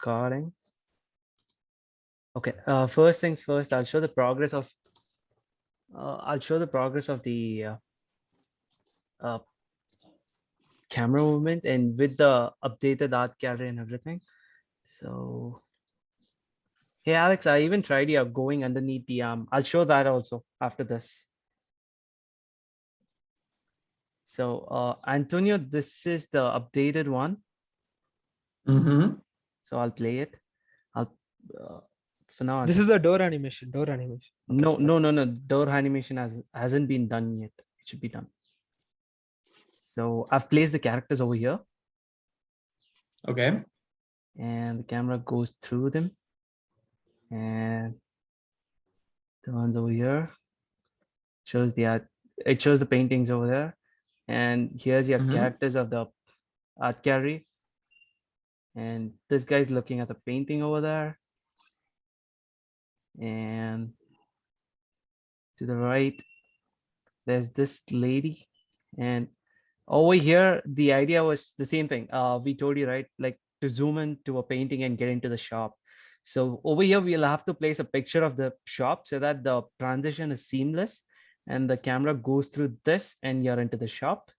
recording. Okay. First things first. I'll show the progress of. The uh, camera movement and with the updated art gallery and everything. So, hey Alex, I even tried going underneath the arm. I'll show that also after this. So, Antonio, this is the updated one. Mm-hmm. So I'll play it. I'll. So now This is the door animation. Door animation. Okay. no. Door animation hasn't been done yet. It should be done. So I've placed the characters over here, Okay. and the camera goes through them, and the ones over here shows the art. It shows the paintings over there, and here's your Mhm. characters of the art gallery. And this guy's looking at the painting over there, and to the right, there's this lady, and over here, the idea was the same thing. We told you, right? Like to zoom into a painting and get into the shop. So over here, we'll have to place a picture of the shop so that the transition is seamless and the camera goes through this and you're into the shop.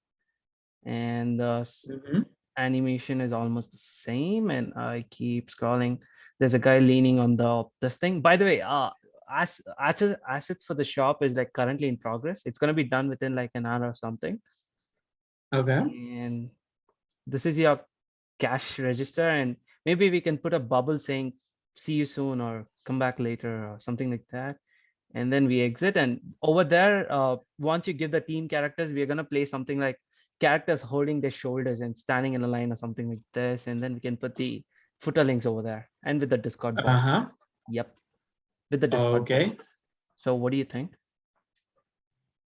And the Mhm. animation is almost the same. And I keep scrolling. There's a guy leaning on this thing. By the way, assets for the shop is like currently in progress. It's going to be done within like an hour or something. Okay. And this is your cash register, and maybe we can put a bubble saying see you soon or come back later or something like that, and then we exit. And over there, once you give the team characters, we're going to play something like characters holding their shoulders and standing in a line or something like this, and then we can put the footer links over there and with the Discord bot. Uh-huh. Yep, with the Discord bot. Okay. So what do you think?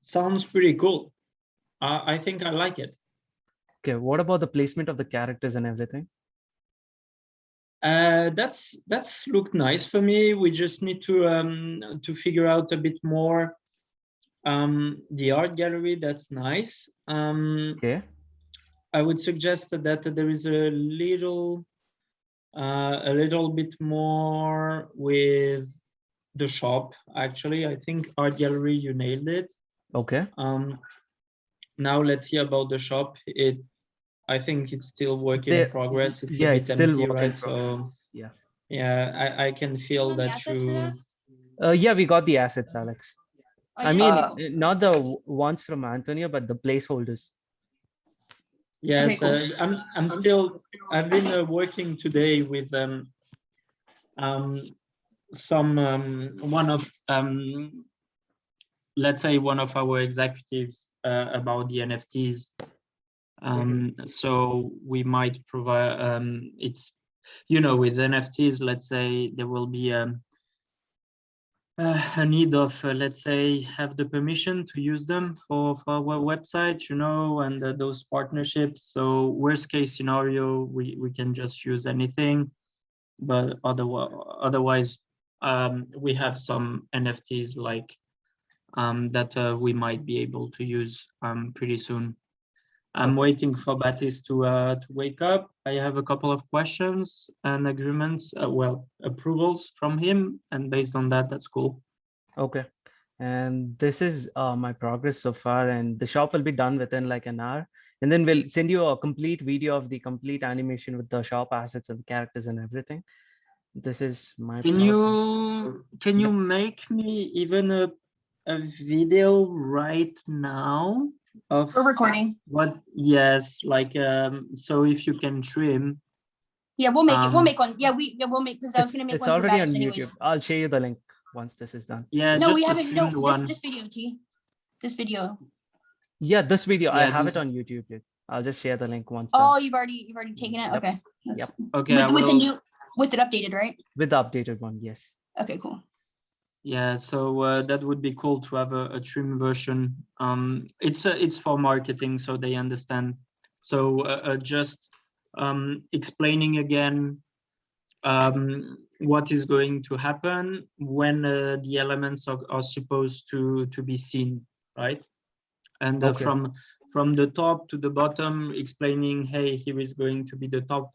Sounds pretty cool. I think I like it. Okay, what about the placement of the characters and everything? That's looked nice for me. We just need to figure out a bit more. The art gallery, that's nice. Okay. I would suggest that there is a little bit more with the shop. Actually, I think art gallery, you nailed it. Okay. Now let's see about the shop. I think it's still work in progress. It's yeah, a bit it's still empty, work in right? So progress. Yeah. yeah, I can feel that you. Yeah, we got the assets, Alex. Oh, I you mean, did? not the ones from Antonio, but the placeholders. Yes, Okay, I'm still. I've been working today with some one of let's say one of our executives about the NFTs. So we might provide it's with NFTs, let's say there will be a need of let's say have the permission to use them for our website, and those partnerships. So worst case scenario, we can just use anything, but otherwise we have some NFTs like that we might be able to use pretty soon. I'm waiting for Baptiste to wake up. I have a couple of questions and agreements, approvals from him, and based on that, that's cool. Okay. And this is my progress so far, and the shop will be done within like an hour. And then we'll send you a complete video of the complete animation with the shop assets and characters and everything. This is my Can you make me even a video right now of we're recording. what? Yes, like so if you can trim. Yeah, we'll make it. We'll make one. Yeah, we'll make because I was gonna make it's one for already on Baptist YouTube. anyways. I'll share you the link once this is done. Yeah, No, just we a haven't. No, trimmed one. this video, T. This video. Yeah, this video I Yeah, have this- it on YouTube. Yet. I'll just share the link once. Oh, done. you've already taken it. Yep. Okay. That's Yep. fine. Okay, I With the will- new with it updated, right? With the updated one, yes. Okay, cool. Yeah, so that would be cool to have a trim version. It's for marketing, so they understand. So just explaining again what is going to happen when the elements are supposed to be seen, right? And from the top to the bottom, explaining, hey, here is going to be the top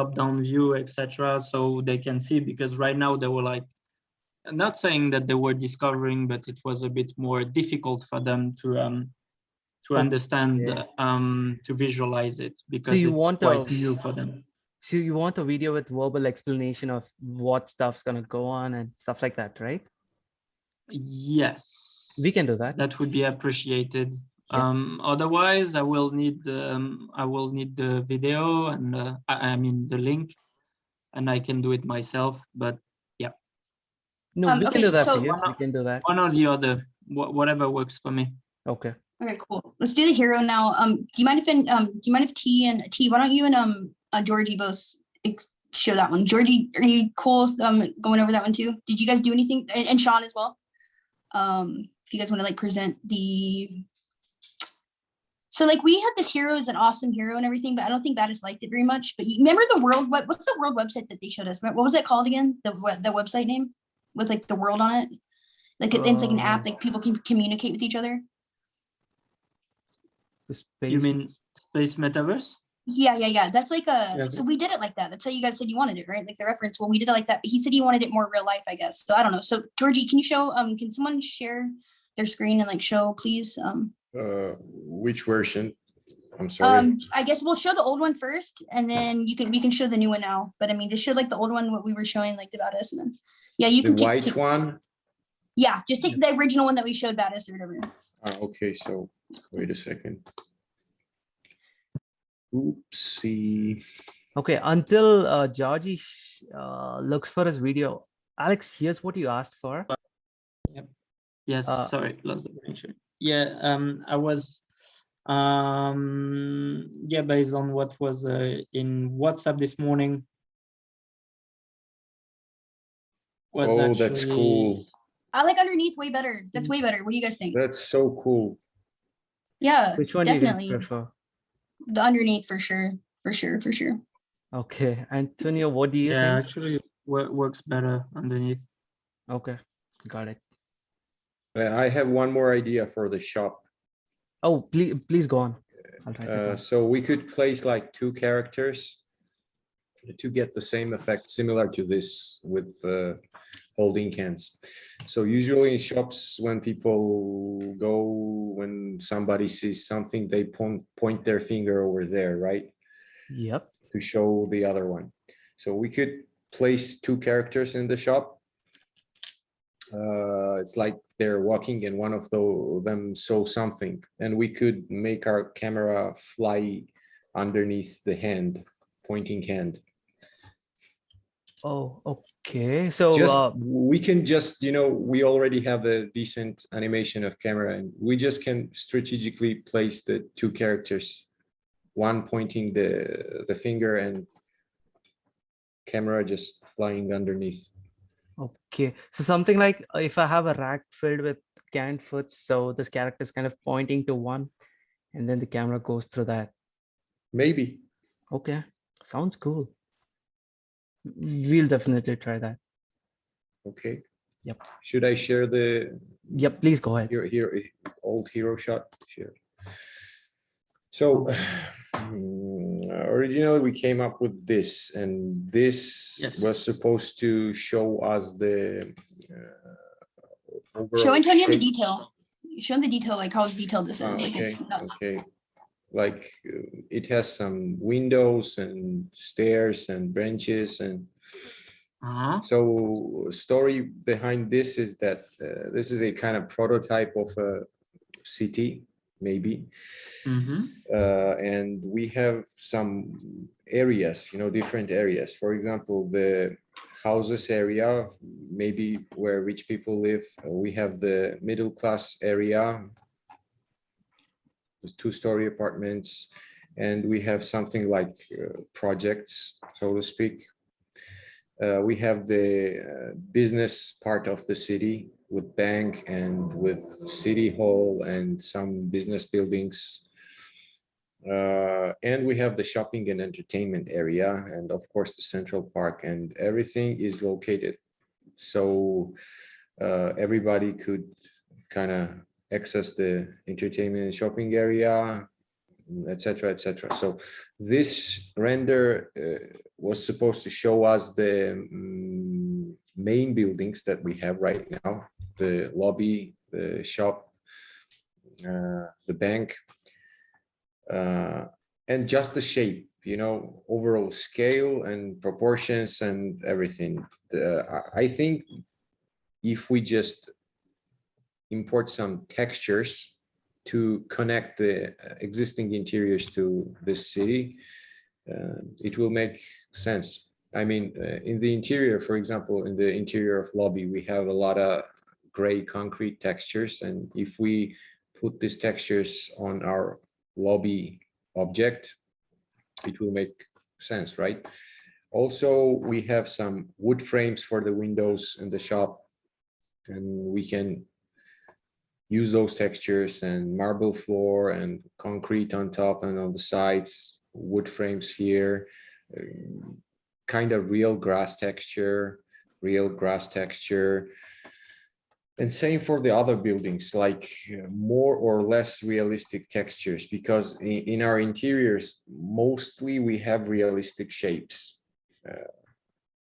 top-down view, etc. So they can see, because right now they were like, I'm not saying that they were discovering, but it was a bit more difficult for them to understand, to visualize it, because you it's want quite a- new for them. So you want a video with verbal explanation of what stuff's gonna go on and stuff like that, right? Yes, We can do that. that would be appreciated. Yeah. Otherwise, I will need the video and I mean the link, and I can do it myself. But No, we can okay, do that for so- you. We can do that. one or the other, whatever works for me. Okay. Okay, cool. Let's do the hero now. Do you mind if T and T, why don't you and Georgie both show that one? Georgie, are you cool going over that one too? Did you guys do anything? And Sean as well. If you guys want to like present the. So like we had this hero as an awesome hero and everything, but I don't think Battis liked it very much. But you remember the world? What's the world website that they showed us? What was it called again? The website name with like the world on it. Like it's like an app, like people can communicate with each other. The space. You mean Space Metaverse? Yeah. That's like Yeah. so we did it like that. That's how you guys said you wanted it, right? Like the reference. Well, we did it like that, but he said he wanted it more real life, I guess. So I don't know. So Georgie, can you show can someone share their screen and like show, please? Which version? I'm sorry. I guess we'll show the old one first, and then we can show the new one now. But I mean, just show like the old one, what we were showing like about us, and then you The can take, white one? yeah, just take the original one that we showed about us or whatever. Okay, so wait a second. Oopsie. Okay, until Georgie looks for his video. Alex, here's what you asked for. Yes, sorry, lost the connection. Yeah, I was based on what was in WhatsApp this morning. Oh, that's cool. I like underneath way better. That's way better. What do you guys think? That's so cool. Yeah, Which one do definitely. you guys prefer? The underneath for sure. Okay, Antonio, what do you Yeah, think? actually works better underneath. Okay, got it. I have one more idea for the shop. Oh, please go on. I'll try to. So we could place like two characters to get the same effect similar to this with holding hands. So usually in shops, when people go, when somebody sees something, they point their finger over there, right? Yep. To show the other one. So we could place two characters in the shop. It's like they're walking and one of them saw something, and we could make our camera fly underneath the hand, pointing hand. Oh, okay. So We can just, we already have a decent animation of camera, and we just can strategically place the two characters, one pointing the finger and camera just flying underneath. okay. So something like if I have a rack filled with canned foods, so this character is kind of pointing to one, and then the camera goes through that. Maybe. Okay, sounds cool. We'll definitely try that. Okay. Yep. Should I share the Yep, please go ahead. here old hero shot? Share. So originally we came up with this, and this Yes. was supposed to show us the overall Show Antonio the shape. detail. Show him the detail, like how detailed this is. Like Okay, it's nuts. okay. Like it has some windows and stairs and branches, and so story behind this is that this is a kind of prototype of a city, maybe. And we have some areas, different areas. For example, the houses area, maybe where rich people live. We have the middle class area, there's two-story apartments, and we have something like projects, so to speak. We have the business part of the city with bank and with city hall and some business buildings. And we have the shopping and entertainment area, and of course the central park, and everything is located. So everybody could kind of access the entertainment and shopping area etc., etc. So this render was supposed to show us the main buildings that we have right now, the lobby, the shop, the bank, and just the shape, you know, overall scale and proportions and everything. I think if we just import some textures to connect the existing interiors to this city, it will make sense. I mean, in the interior, for example, in the interior of lobby, we have a lot of gray concrete textures. And if we put these textures on our lobby object, it will make sense, right? Also, we have some wood frames for the windows in the shop, and we can use those textures, and marble floor and concrete on top and on the sides, wood frames here, kind of real grass texture. And same for the other buildings, like more or less realistic textures, because in our interiors, mostly we have realistic shapes.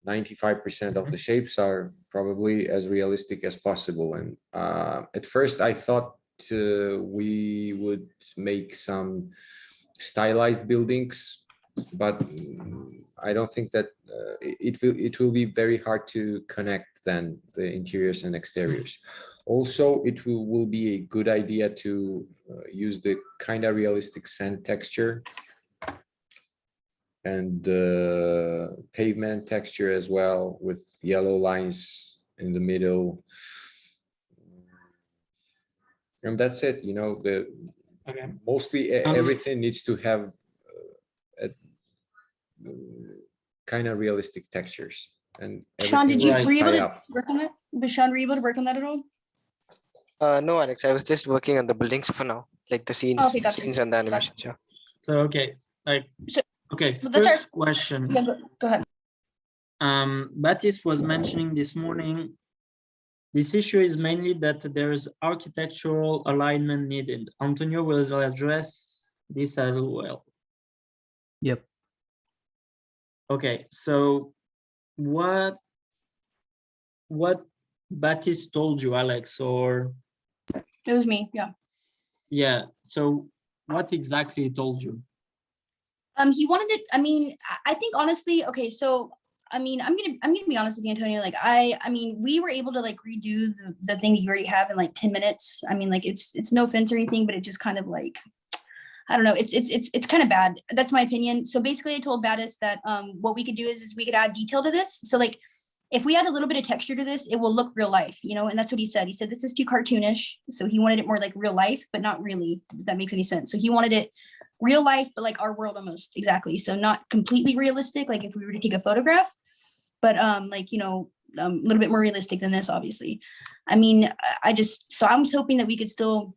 95% of the shapes are probably as realistic as possible. And at first I thought we would make some stylized buildings, but I don't think that it will be very hard to connect then the interiors and exteriors. Also, it will be a good idea to use the kind of realistic sand texture and the pavement texture as well, with yellow lines in the middle. And that's it, you know, Okay. mostly everything needs to have kind of realistic textures. And Sean, everything will were you able tie to up. work on that? But Sean, were you able to work on that at all? No, Alex, I was just working on the buildings for now, like the scenes, Okay, gotcha. scenes and the animations. Yeah. So, okay, like, So- okay, well, that's first question. Yeah, go ahead. Baptiste was mentioning this morning, this issue is mainly that there is architectural alignment needed. Antonio will address this as well. Yep. Okay, so what Baptiste told you, Alex, or It was me, yeah. yeah, so what exactly he told you? He wanted it. I mean, I think honestly, okay, so I mean, I'm gonna be honest with you, Antonio. Like, I mean, we were able to like redo the thing that you already have in like 10 minutes. I mean, like it's no offense or anything, but it just kind of like, I don't know, it's kind of bad. That's my opinion. So basically, I told Battis that what we could do is we could add detail to this. So like, if we add a little bit of texture to this, it will look real life, you know. And that's what he said. He said this is too cartoonish, so he wanted it more like real life, but not really. If that makes any sense. So he wanted it real life, but like our world almost exactly. So not completely realistic, like if we were to take a photograph, but like, you know, a little bit more realistic than this, obviously. I mean, I was hoping that we could still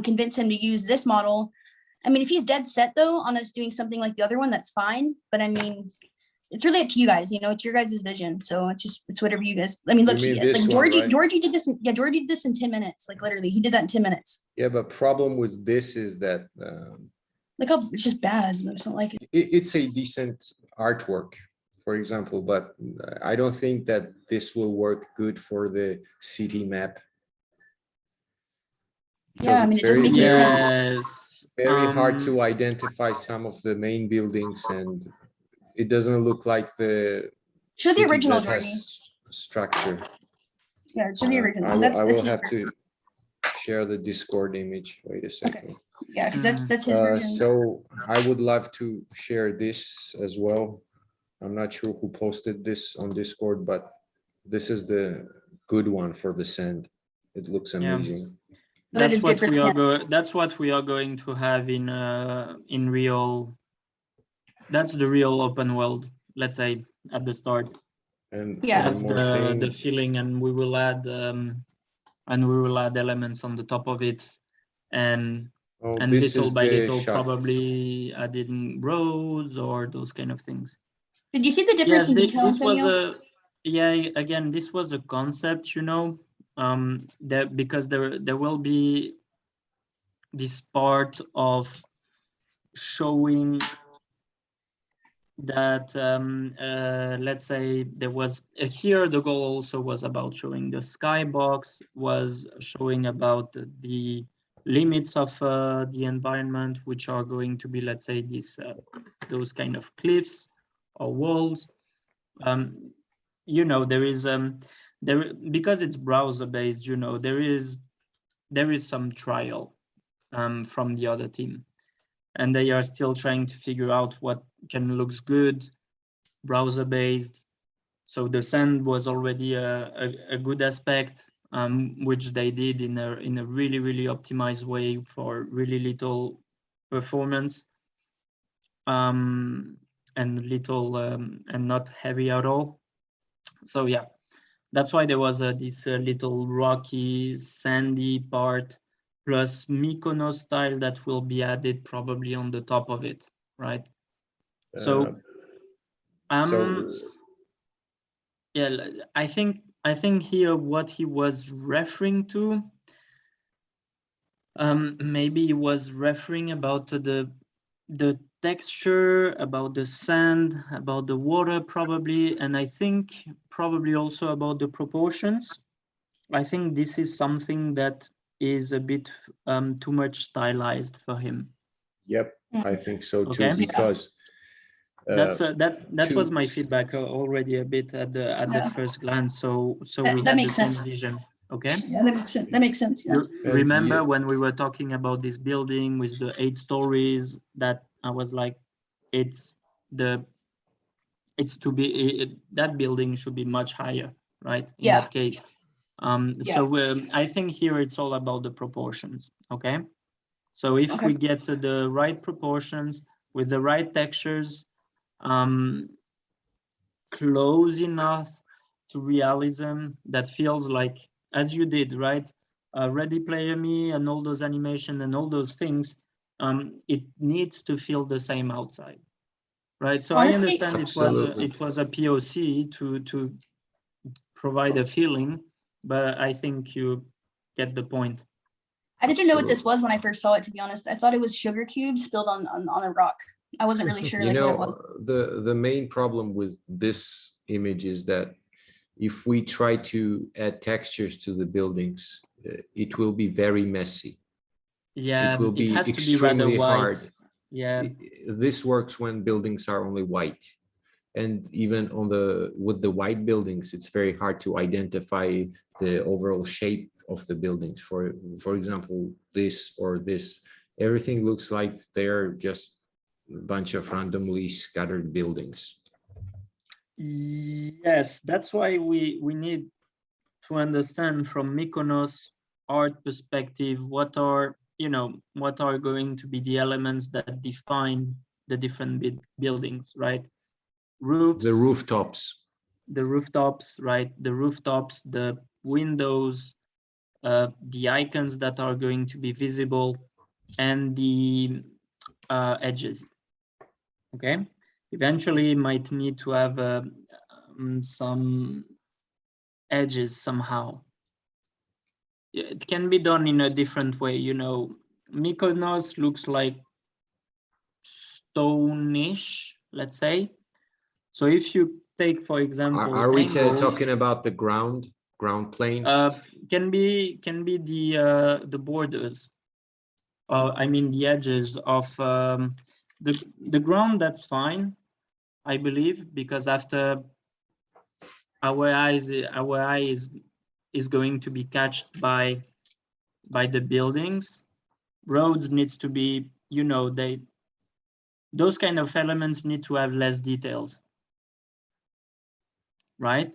convince him to use this model. I mean, if he's dead set though on us doing something like the other one, that's fine. But I mean, it's really up to you guys, you know, it's your guys' vision. So it's whatever you guys, I mean, look, mean like this one, Georgie, right? Georgie did this. Georgie did this in 10 minutes, like literally he did that in 10 minutes. Yeah, but problem with this is that Like, how it's just bad. I just don't like it. it's a decent artwork, for example, but I don't think that this will work good for the city map. Yeah, I Because mean, it's it doesn't very, make any very, sense. Yes. very hard to identify some of the main buildings, and it doesn't look like the Show the city original, that Georgie. has structure. Yeah, show the original. I will That's have his, to share the Discord image. Wait a second. yeah, because that's his version. So I would love to share this as well. I'm not sure who posted this on Discord, but this is the good one for the sand. It looks Yeah. amazing. But it's good for That's what we are going to have in real. That's the real open world, let's say, at the start. And Yeah. one That's more the thing. feeling, and we will add elements on the top of it, and Oh, and this little is by the little shot. probably adding roads or those kind of things. Did you see the difference Yes, in this detail, was Antonio? again, this was a concept, you know, that because there will be this part of showing that, let's say there was here, the goal also was about showing the skybox, was showing about the limits of the environment, which are going to be, let's say, those kind of cliffs or walls. You know, there is because it's browser based, you know, there is some trial from the other team, and they are still trying to figure out what looks good browser based. So the sand was already a good aspect, which they did in a really optimized way for really little performance, and little and not heavy at all. So yeah, that's why there was this little rocky sandy part plus Mykonos style that will be added probably on the top of it, right? So yeah, I think here what he was referring to, maybe he was referring about the texture, about the sand, about the water probably, and I think probably also about the proportions. I think this is something that is a bit too much stylized for him. Yep, I think so too, Okay. because that was my feedback already a bit at the first glance. So we That had makes the same sense. vision. Okay. Yeah, that makes sense. That makes sense. Yeah. You remember when we were talking about this building with the 8 stories, that I was like, that building should be much higher, right? In Yeah. that case. Yeah. So I think here it's all about the proportions. Okay. So if Okay. we get to the right proportions with the right textures, close enough to realism, that feels like, as you did, right? Ready Player Me and all those animation and all those things, it needs to feel the same outside, right? So Honestly, I understand Absolutely. it was a POC to provide a feeling, but I think you get the point. I didn't know what this was when I first saw it, to be honest. I thought it was sugar cubes spilled on a rock. I wasn't really sure You like what it know, was. the main problem with this image is that if we try to add textures to the buildings, it will be very messy. Yeah, It will it be has to be rather extremely white. hard. Yeah, This works when buildings are only white. And even with the white buildings, it's very hard to identify the overall shape of the buildings. For example, this or this, everything looks like they're just a bunch of randomly scattered buildings. yes, that's why we need to understand from Mykonos art perspective what are going to be the elements that define the different buildings, right? Roofs, The rooftops. right? The rooftops, the windows, the icons that are going to be visible, and the edges. Okay, eventually might need to have some edges somehow. It can be done in a different way, you know. Mykonos looks like stone-ish, let's say. So if you take, for example, Are we angles, talking about the ground plane? can be the borders, I mean the edges of the ground. That's fine, I believe, because after our eye is going to be catched by the buildings. Roads needs to be, you know, those kind of elements need to have less details, right?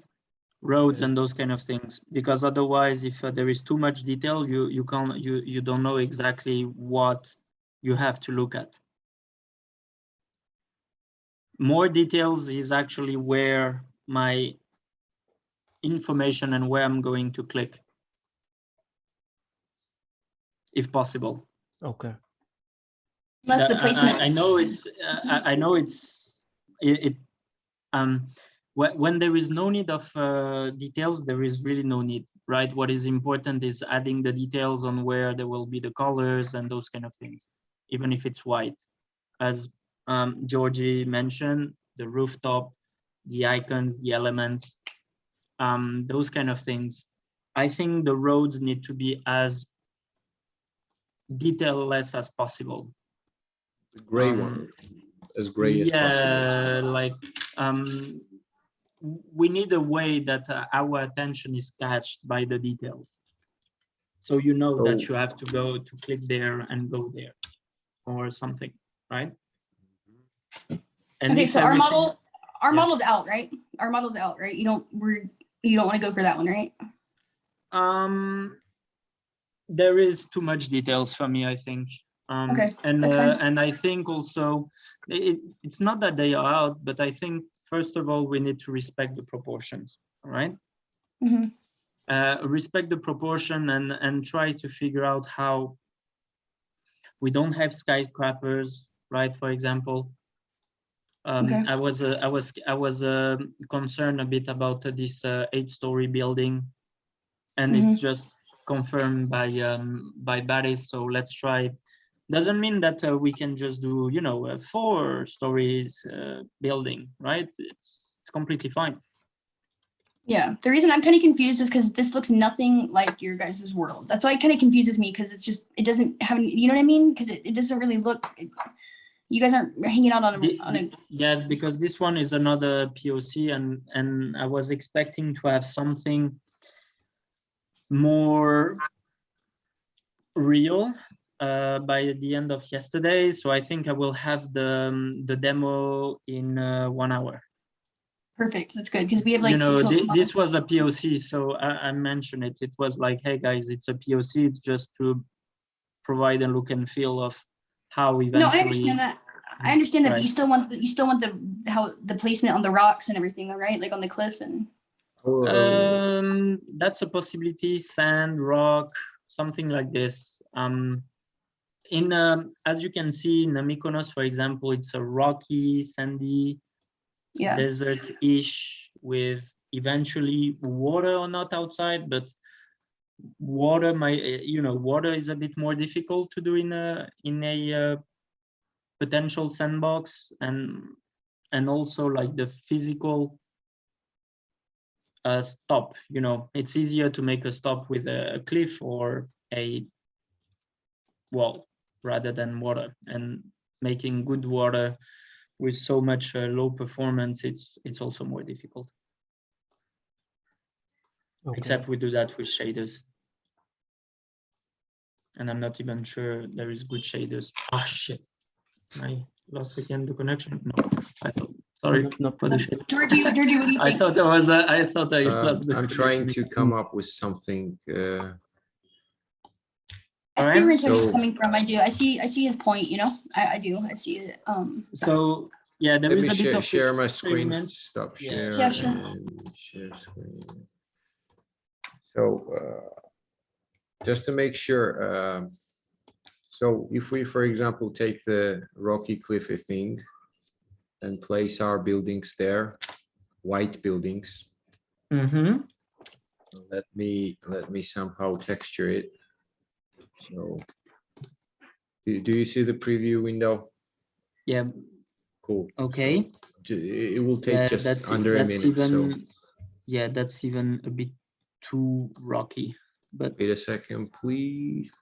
Roads and those kind of things, because otherwise, if there is too much detail, you don't know exactly what you have to look at. More details is actually where my information and where I'm going to click, if possible. Okay. Unless the placement. I know it's when there is no need of details, there is really no need, right? What is important is adding the details on where there will be the colors and those kind of things, even if it's white. as Georgie mentioned, the rooftop, the icons, the elements, those kind of things. I think the roads need to be as detail-less as possible. The gray one, as gray as possible. Yeah, like we need a way that our attention is catched by the details. So you know that So- you have to go to click there and go there or something, right? And Okay, mix so our everything. model, our Yeah. model's out, right? Our model's out, right? You don't want to go for that one, right? There is too much details for me, I think. Okay, And that's fine. and I think also it's not that they are out, but I think first of all we need to respect the proportions, all right? Mhm. Respect the proportion and try to figure out how we don't have skyscrapers, right? For example, Okay. I was concerned a bit about this 8-story building, and it's just confirmed by Baris. So let's try. Doesn't mean that we can just do, you know, a 4 stories building, right? It's completely fine. Yeah, the reason I'm kind of confused is because this looks nothing like your guys' world. That's why it kind of confuses me because it's just, it doesn't have, you know what I mean? Because it doesn't really look, you guys aren't hanging out on a, Yes, because this one is another POC, and I was expecting to have something more real by the end of yesterday. So I think I will have the demo in 1 hour. perfect. That's good because we have like You know, till tomorrow. this was a POC, so I mentioned it. It was like, hey guys, it's a POC. It's just to provide a look and feel of how eventually. No, I understand that. I understand that, but Right. you still want the how the placement on the rocks and everything, though, right? Like on the cliff and. That's a possibility. Sand, rock, something like this. As you can see in Mykonos, for example, it's a rocky, sandy, Yeah. desert-ish with eventually water or not outside, but water water is a bit more difficult to do in a potential sandbox, and also like the physical stop. You know, it's easier to make a stop with a cliff or a wall rather than water, and making good water with so much low performance, it's also more difficult. Okay. Except we do that with shaders, and I'm not even sure there is good shaders. Oh shit, I lost again the connection. No, I thought, sorry No, for the shit. Georgie, what do you I think? thought I thought I lost the I'm trying connection. to come up with something. I see where Tony's So- coming from. I do. I see his point. You know, I do. I see it. So yeah, there Let is me a bit of share my screen. experiment. Stop Yeah. share. Yeah, sure. And share screen. So just to make sure, so if we, for example, take the rocky cliffy thing and place our buildings there, white buildings. Mm-hmm. Let me somehow texture it. So do you see the preview window? Yeah. Cool. Okay. So it will take Yeah, just under a minute. So yeah, that's even a bit too rocky. But wait a second, please.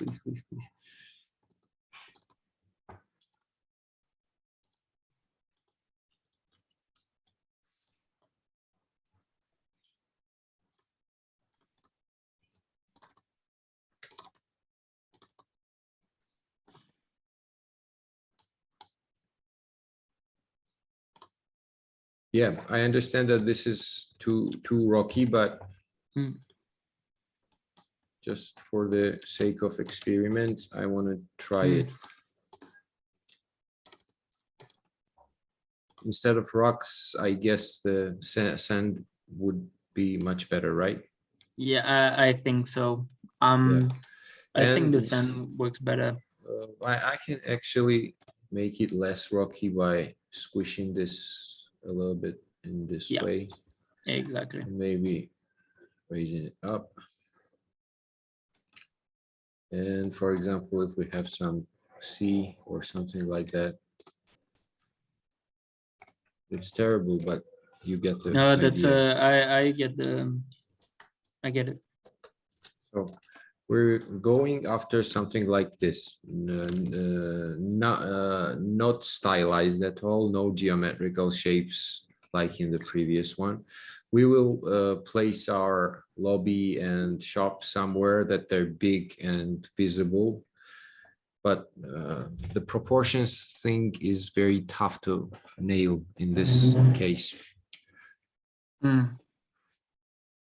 Yeah, I understand that this is too rocky, but just for the sake of experiment, I want to try it. Instead of rocks, I guess the sand would be much better, right? yeah, I think so. I think the And- sand works better. I can actually make it less rocky by squishing this a little bit in this Yeah. way. Exactly. And maybe raising it up. And for example, if we have some sea or something like that, It's terrible, but you get the No, that's idea. I get it. So we're going after something like this, not stylized at all, no geometrical shapes like in the previous one. We will place our lobby and shop somewhere that they're big and visible. But the proportions thing is very tough to nail in this case. Mm,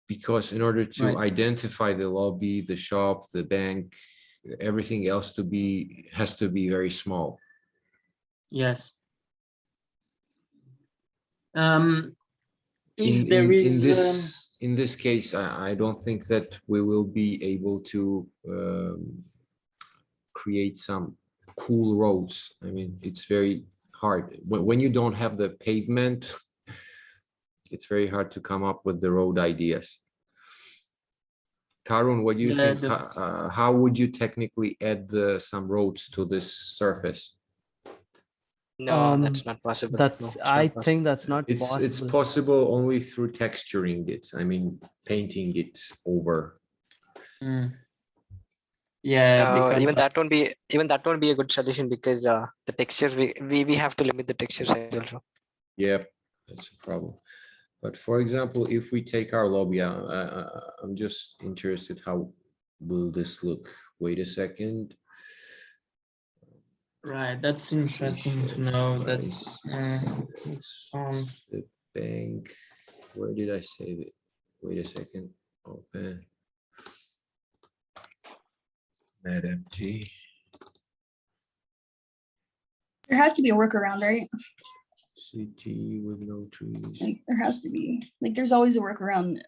Because in order to Right. identify the lobby, the shop, the bank, everything else has to be very small. yes. In, If there is in this case, I don't think that we will be able to create some cool roads. I mean, it's very hard when you don't have the pavement. It's very hard to come up with the road ideas. Karun, what do you Yeah, think? How would you technically add some roads to this surface? No, that's not possible. No, That's it's not I possible. think that's not It's possible. possible only through texturing it. I mean, painting it over. yeah, because Even that won't be a good solution because the textures we have to limit the texture size also. Yep, that's a problem. But for example, if we take our lobby, I'm just interested, how will this look? Wait a second. right, that's interesting to know that. The bank, where did I save it? Wait a second. Open. Net empty. There has to be a workaround, right? CT with no trees. Like there has to be. Like there's always a workaround.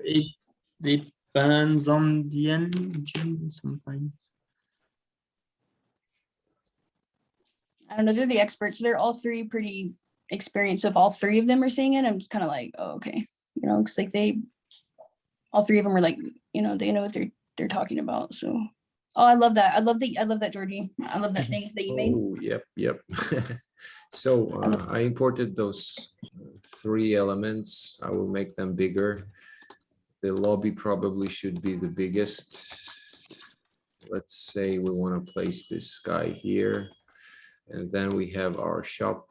It depends on the engine sometimes. I don't know. They're the experts. They're all three pretty experienced. So if all three of them are saying it, I'm just kind of like, oh, okay, you know, because like all three of them are like, you know, they know what they're talking about. So, oh, I love that. I love that, Georgie. I love that thing that you made. Oh, yep. So I imported those 3 elements. I will make them bigger. The lobby probably should be the biggest. Let's say we want to place this guy here. And then we have our shop.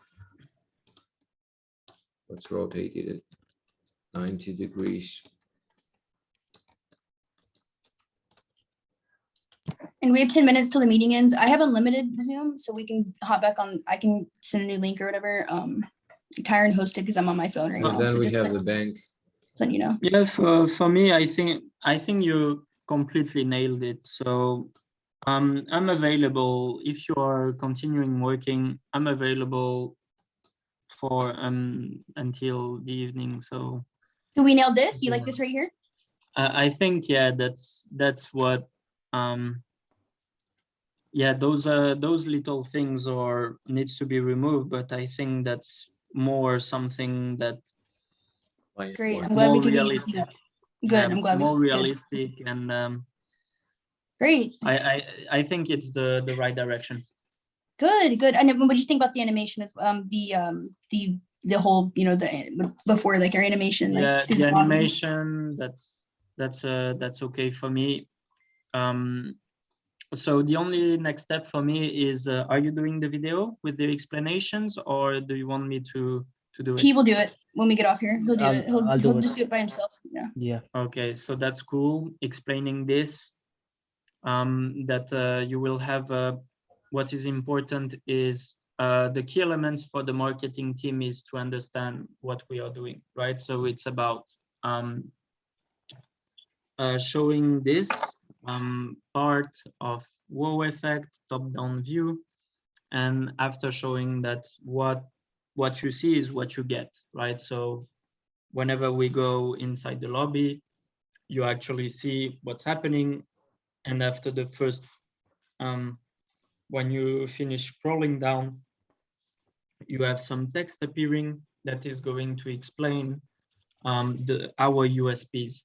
Let's rotate it at 90 degrees. And we have 10 minutes till the meeting ends. I have unlimited Zoom, so we can hop back on. I can send a new link or whatever. Tyron hosted because I'm on my phone right And now. then So we just have the bank. so you know. Yeah, for me, I think you completely nailed it. So I'm available if you are continuing working. I'm available for until the evening. So So we nailed this. You like this right here? I think, yeah, that's what yeah, those little things or needs to be removed, but I think that's more something that Great. I'm glad we more could get you to see realistic. that. Good. Yeah, I'm glad. more Good. realistic, and Great. I think it's the right direction. Good. Good. And what do you think about the animation as the whole, you know, the before like our animation? Like, Yeah, through the bottom? animation, that's okay for me. So the only next step for me is, are you doing the video with the explanations, or do you want me to do He it? will do it when we get off here. He'll do it. I'll do He'll it. just do it by himself. Yeah. Yeah. Okay, so that's cool. Explaining this, that you will have, what is important is the key elements for the marketing team is to understand what we are doing, right? So it's about showing this part of wow effect, top-down view, and after showing that what you see is what you get, right? So whenever we go inside the lobby, you actually see what's happening, and after the first when you finish scrolling down, you have some text appearing that is going to explain our USPs.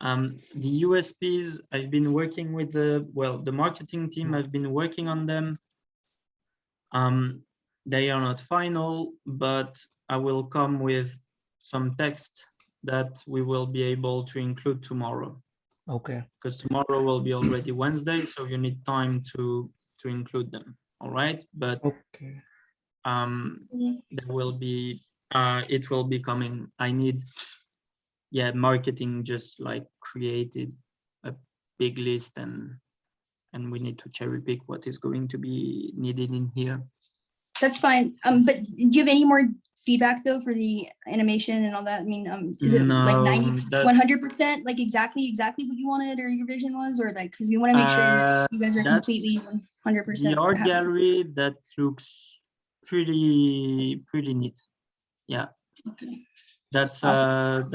The USPs, I've been working with the marketing team. I've been working on them. They are not final, but I will come with some text that we will be able to include tomorrow, Okay. because tomorrow will be already Wednesday, so you need time to include them. All right, but Okay. there will be it will be coming. I need marketing just like created a big list, and we need to cherry pick what is going to be needed in here. That's fine. But do you have any more feedback though for the animation and all that? I mean, is it like No, 100%, like exactly what you wanted or your vision was, or like, because we want to make sure you guys are that's completely 100%. the art happy. gallery that looks pretty neat. Yeah, Okay. that's Awesome.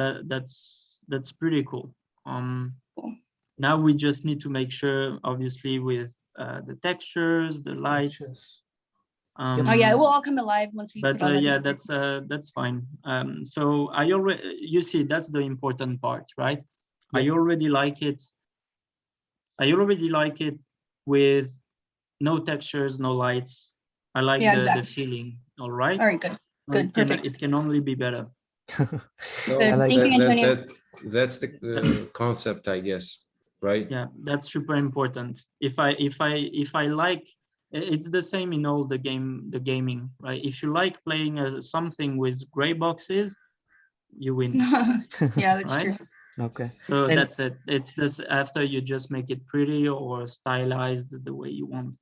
that's pretty cool. Cool. Now we just need to make sure, obviously, with the textures, the lights. Textures. Oh yeah, it will all come to life once we But put all that yeah, together. that's fine. So I already, you see, that's the important part, right? I already like it. I already like it with no textures, no lights. I like Yeah, the exactly. feeling. All right. All right, good. Good, perfect. It can only be better. So Good. like Thank you, Antonio. that's the concept, I guess, right? Yeah, that's super important. If I like, it's the same in all the gaming, right? If you like playing something with gray boxes, you win. Yeah, that's right? true. Okay. So And- that's it. It's this after you just make it pretty or stylized the way you want.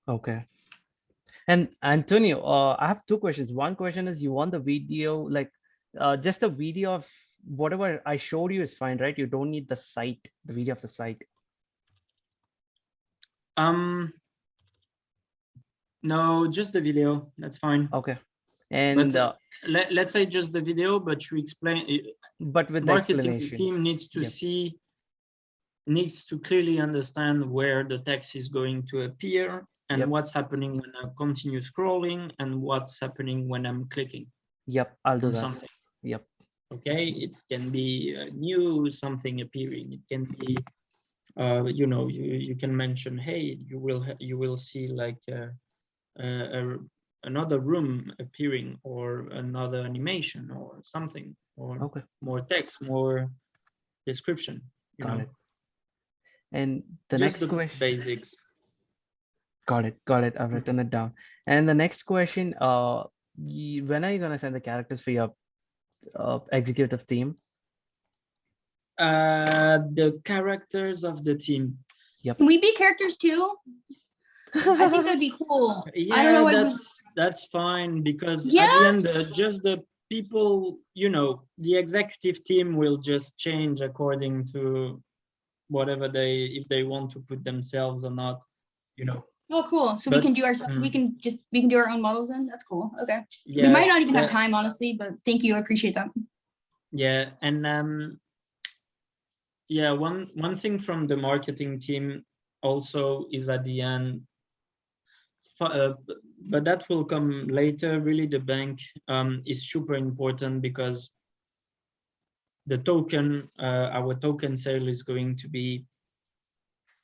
Okay. And Antonio, I have two questions. One question is, you want the video, like just a video of whatever I showed you is fine, right? You don't need the site, the video of the site. No, just the video. That's fine. Okay. And But let's say just the video, but you explain. but with the Marketing explanation. team needs to see, needs to clearly understand where the text is going to appear and what's happening when I continue scrolling and what's happening when I'm clicking. Yep, I'll do that. Something. Yep. Okay, it can be new something appearing. It can be, you know, you can mention, hey, you will see like another room appearing, or another animation, or something, or more text, more description. Got it. And the just next the question. basics. Got it. I've written it down. And the next question, when are you gonna send the characters for your executive team? The characters of the team. Yep. Can we be characters too? I think that'd be cool. Yeah, I don't know why that's fine, because at the end, just the people, you know, the executive team will just change according to whatever if they want to put themselves or not, you know. Oh, cool. So we can do our we can do our own models then. That's cool. Okay. Yeah, we might not even have time, honestly, but thank you. I appreciate that. Yeah, and yeah, one thing from the marketing team also is at the end, but that will come later. Really, the bank is super important, because the token, our token sale is going to be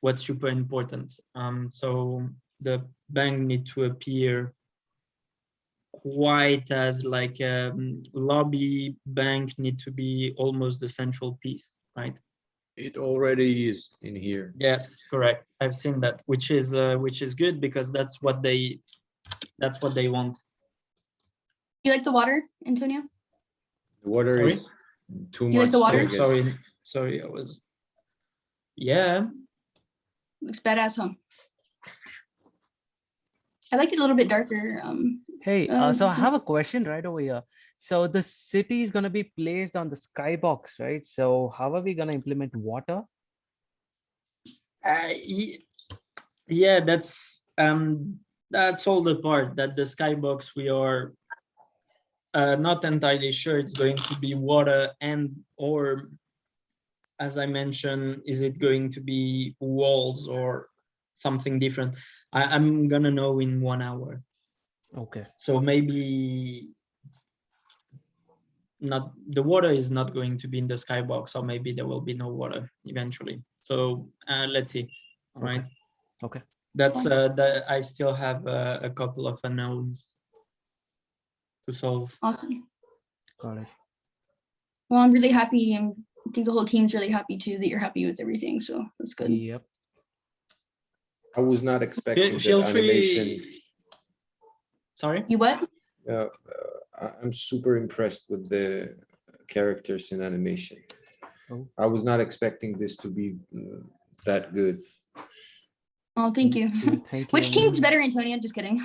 what's super important. So the bank need to appear quite as like a lobby bank, need to be almost the central piece, right? It already is in here. Yes, correct. I've seen that, which is good, because that's what they want. You like the water, Antonio? The water Sorry? is too You much. like the water? to get. Sorry, I was. Yeah. Looks badass, huh? I like it a little bit darker. Hey, so I have a question right over here. So the city is going to be placed on the skybox, right? So how are we going to implement water? Yeah, that's all the part that the skybox, we are not entirely sure it's going to be water, and or, as I mentioned, is it going to be walls or something different? I'm gonna know in 1 hour. Okay. So maybe not the water is not going to be in the skybox, or maybe there will be no water eventually. So let's see. All right. Okay. That's I still have a couple of unknowns to solve. Awesome. Got it. Well, I'm really happy, and I think the whole team's really happy too that you're happy with everything. So that's good. Yep. I was not expecting Feel the animation. free. Sorry. You what? I'm super impressed with the characters in animation. Oh. I was not expecting this to be that good. Oh, thank you. Thank you. Which team's better, Antonio? Just kidding.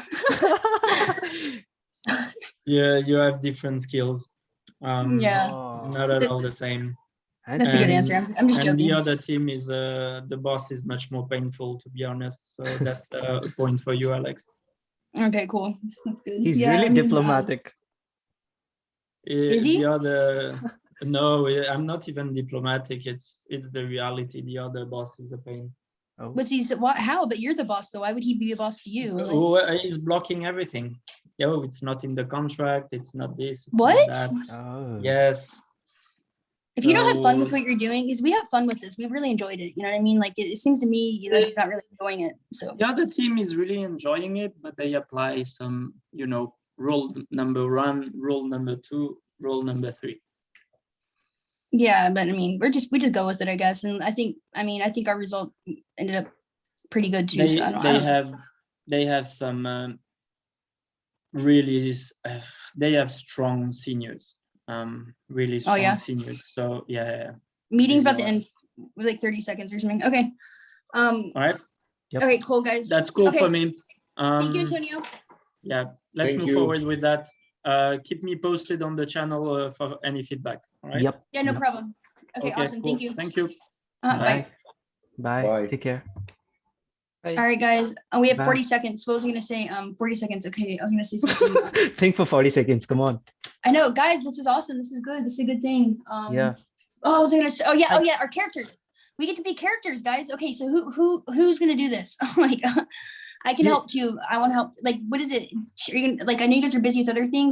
Yeah, you have different skills. Yeah. Oh, Not at all the same. That's a good answer. I'm just And the joking. other team is the boss is much more painful, to be honest. So that's a point for you, Alex. Okay, cool. That's good. He's Yeah, really I mean, diplomatic. Is he? The other, no, I'm not even diplomatic. It's the reality. The other boss is a pain. Oh. But he's what? How? But you're the boss, though. Why would he be a boss to you? Like, Who is blocking everything? Yo, it's not in the contract. It's not this. It's not What? that. Oh. Yes. if you don't have fun with So- what you're doing, because we have fun with this, we really enjoyed it. You know what I mean? Like it seems to me that he's not really enjoying it. So The other team is really enjoying it, but they apply some, rule number 1, rule number 2, rule number 3. yeah, but I mean, we just go with it, I guess. And I think our result ended up pretty good too. So I don't They have some really they have strong seniors, really strong yeah? seniors. So yeah. Meeting's They about to know end with like 30 seconds or something. Okay. All right, Yep. Okay, cool guys. that's cool Okay. for me. Thank you, Antonio. Yeah, let's Thank move you. forward with that. Keep me posted on the channel for any feedback. All right. Yep. Yeah, no yep. problem. Okay, awesome. Cool. Thank you. Thank you. Bye. Bye. Bye. Take care. All right, guys. We have Bye. 40 seconds. What was I gonna say? 40 seconds. Okay, I was gonna say something. Think for 40 seconds. Come on. I know, guys. This is awesome. This is good. This is a good thing. Yeah. Oh, I was gonna say. Oh yeah. Our characters. We get to be characters, guys. Okay, so who's gonna do this? Like, I can You- help too. I want to help. Like, what is it? Are you gonna, like, I know you guys are busy with other things.